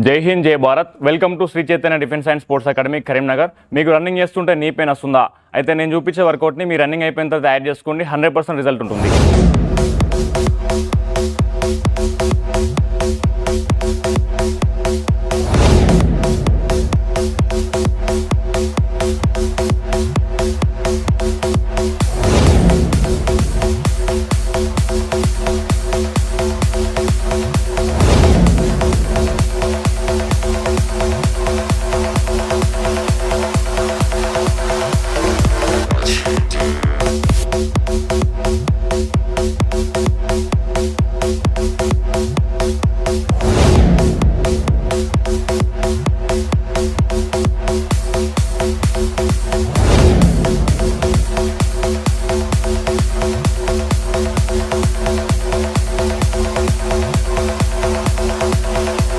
జై హింద్ జై Bharat. Welcome to Shri Chaitanya defence and sports academy Karimnagar. మీకు రన్నింగ్ చేస్తుంటే నీ పెయిన్ వస్తుందా? అయితే నేను చూపించే వర్కౌట్ని మీ రన్నింగ్ అయిపోయిన తర్వాత యాడ్ చేసుకోండి, 100% రిజల్ట్ ఉంటుంది.